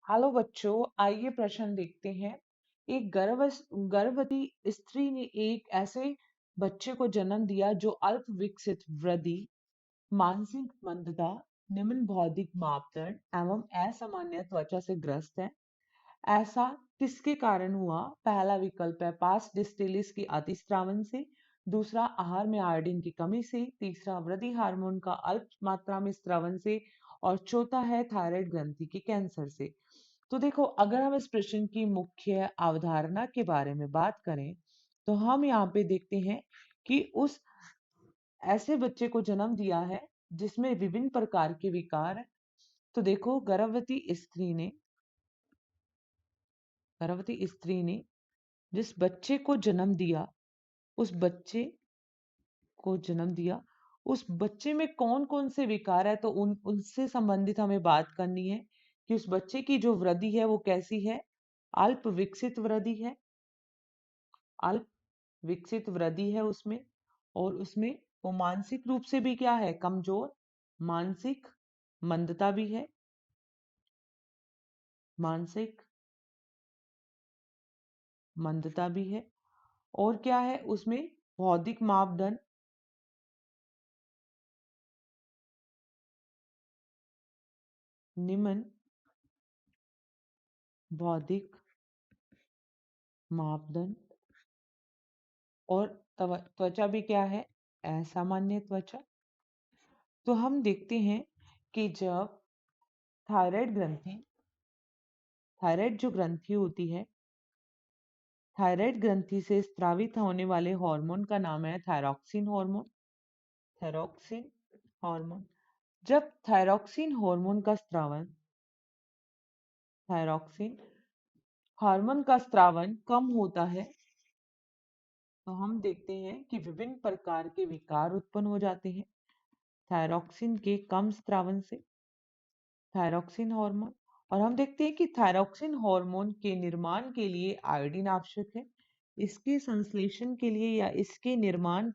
Hello बच्चों, आइए प्रश्न देखते हैं। एक गर्भवती स्त्री ने एक ऐसे बच्चे को जन्म दिया जो अल्प विकसित वृद्धि, मानसिक मंदता, निम्न बौद्धिक मापदंड एवं असामान्य त्वचा से ग्रस्त है। ऐसा किसके कारण हुआ? पहला विकल्प है पास डिस्टिलिस की अतिस्रावन से, दूसरा आहार में आयोडीन की कमी से, तीसरा वृद्धि हार्मोन का अल्प मात्रा में स्रावन से और चौथा है थायराइड ग्रंथि के कैंसर से। तो देखो, अगर हम इस प्रश्न की मुख्य अवधारणा के बारे में बात करें तो हम यहाँ पे देखते हैं कि उस ऐसे बच्चे को जन्म दिया है जिसमें विभिन्न प्रकार के विकार हैं। तो देखो, गर्भवती स्त्री ने जिस बच्चे को जन्म दिया, उस बच्चे को जन्म दिया उस बच्चे में कौन कौन से विकार है, तो उनसे संबंधित हमें बात करनी है कि उस बच्चे की जो वृद्धि है वो कैसी है। अल्प विकसित वृद्धि है, अल्प विकसित वृद्धि है उसमें। और उसमें वो मानसिक रूप से भी क्या है, कमजोर, मानसिक मंदता भी है, मानसिक मंदता भी है। और क्या है उसमें, बौद्धिक मापदंड, निम्न बौद्धिक मापदंड। और त्वचा भी क्या है, असामान्य त्वचा। तो हम देखते हैं कि जब थायराइड ग्रंथि थायराइड जो ग्रंथि होती है, थायराइड ग्रंथि से स्रावित होने वाले हार्मोन का नाम है थायरॉक्सिन हार्मोन। Thyroxine hormone. जब थायरॉक्सिन हार्मोन का स्रावन कम होता है तो हम देखते हैं कि विभिन्न प्रकार के विकार उत्पन्न हो जाते हैं थायरॉक्सिन के कम स्रावन से, थायरॉक्सिन हार्मोन। और हम देखते हैं कि थायरॉक्सिन हार्मोन के निर्माण के लिए आयोडीन आवश्यक है। इसके संश्लेषण के लिए या इसके निर्माण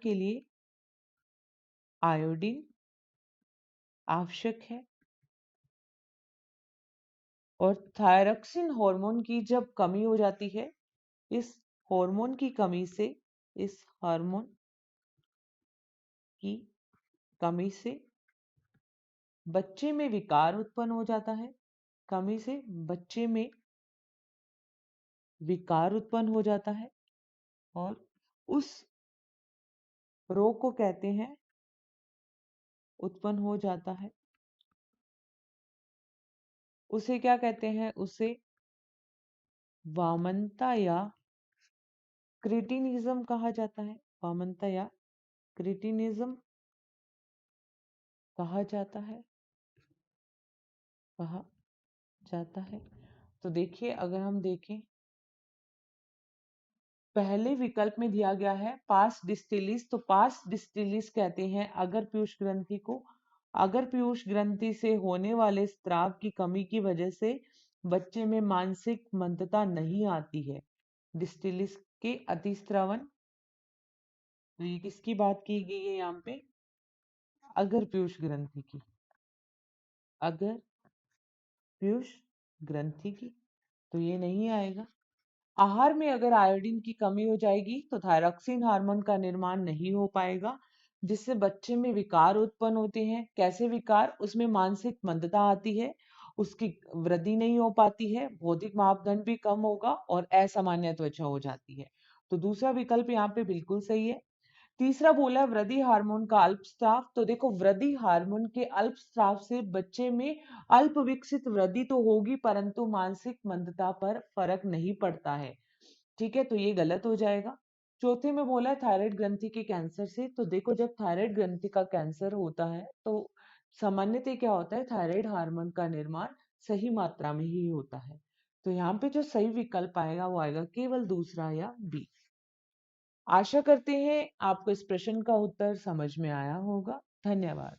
के लिए आयोडीन आवश्यक है। और थायरॉक्सिन हार्मोन की जब कमी हो जाती है, इस हार्मोन की कमी से इस हार्मोन की कमी से बच्चे में विकार उत्पन्न हो जाता है। कमी से बच्चे में विकार उत्पन्न हो जाता है और उस रोग को कहते हैं, उत्पन्न हो जाता है, उसे क्या कहते हैं, उसे वामनता या क्रिटिनिज्म कहा जाता है। वामनता या क्रिटिनिज्म कहा जाता है, कहा जाता है। तो देखिए, अगर हम देखें, पहले विकल्प में दिया गया है पास डिस्टिलिस। तो पास डिस्टिलिस कहते हैं अगर पीयूष ग्रंथि से होने वाले स्राव की कमी की वजह से बच्चे में मानसिक मंदता नहीं आती है। डिस्टिलिस के अतिस्रावन। तो ये किसकी बात की गई है यहाँ पे, अगर पीयूष ग्रंथि की, अगर पीयूष ग्रंथि की। तो ये नहीं आएगा। आहार में अगर आयोडीन की कमी हो जाएगी तो थायरॉक्सिन हार्मोन का निर्माण नहीं हो पाएगा, जिससे बच्चे में विकार उत्पन्न होते हैं। कैसे विकार? उसमें मानसिक मंदता आती है, उसकी वृद्धि नहीं हो पाती है, बौद्धिक मापदंड भी कम होगा और असामान्य त्वचा हो जाती है। तो दूसरा विकल्प यहाँ पे बिल्कुल सही है। तीसरा बोला वृद्धि हार्मोन का अल्पस्राव। तो देखो, वृद्धि हार्मोन के अल्पस्राव से बच्चे में अल्प विकसित वृद्धि तो होगी परंतु मानसिक मंदता पर फर्क नहीं पड़ता है। ठीक है, तो ये गलत हो जाएगा। चौथे में बोला है थायराइड ग्रंथि के कैंसर से। तो देखो, जब थायराइड ग्रंथि का कैंसर होता है तो सामान्यतः क्या होता है, थायराइड हार्मोन का निर्माण सही मात्रा में ही होता है। तो यहाँ पे जो सही विकल्प आएगा वो आएगा केवल दूसरा या बी। आशा करते हैं आपको इस प्रश्न का उत्तर समझ में आया होगा। धन्यवाद।